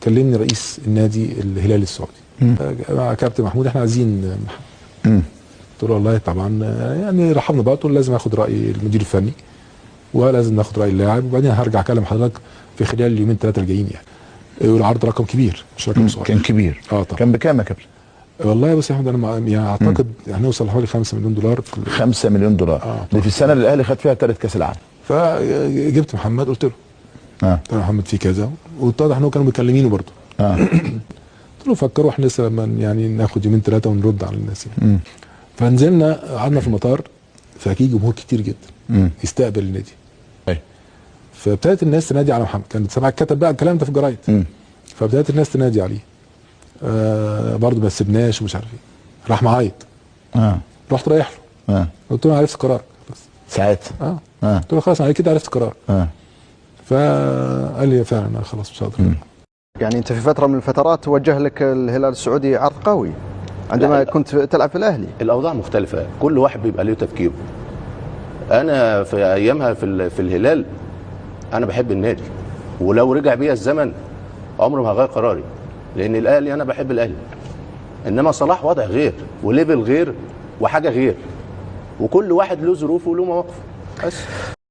كلمني رئيس النادي الهلال السعودي، مع كابتن محمود احنا عايزين محمد. قلت له والله طبعا يعني رحبنا بقى، قلت له لازم اخد راي المدير الفني ولازم ناخد راي اللاعب، وبعدين هرجع اكلم حضرتك في خلال اليومين ثلاثه الجايين يعني. والعرض رقم كبير مش رقم صغير. كان كبير. طبعا. كان بكام يا كابتن؟ والله بص يا احمد انا يعني اعتقد هنوصل حوالي 5 مليون دولار. 5 مليون دولار دي في السنه اللي الاهلي خد فيها 3 كاس العالم. فجبت محمد قلت له قلت له محمد في كذا، واتضح انه كانوا مكلمينه برضه. قلت له فكروا احنا لسه لما يعني ناخد يومين ثلاثه ونرد على الناس يعني. فنزلنا قعدنا في المطار، فاكيد جمهور كتير جدا يستقبل النادي. فابتدت الناس تنادي على محمد، كانت سمع كتب بقى الكلام ده في الجرايد. فابتدت الناس تنادي عليه. برضه ما سيبناش ومش عارف ايه. راح معيط. رحت رايح له. قلت له انا عرفت قرارك بس. ساعتها. قلت له خلاص انا كده عرفت قرارك. فقال لي فعلا انا خلاص مش هقدر. يعني انت في فتره من الفترات وجه لك الهلال السعودي عرض قوي عندما كنت تلعب في الاهلي. الاوضاع مختلفه، كل واحد بيبقى له تفكيره. انا في ايامها في الهلال انا بحب النادي، ولو رجع بيا الزمن عمري ما هغير قراري، لان الاهلي انا بحب الاهلي. انما صلاح وضع غير وليفل غير وحاجه غير، وكل واحد له ظروفه وله مواقفه بس.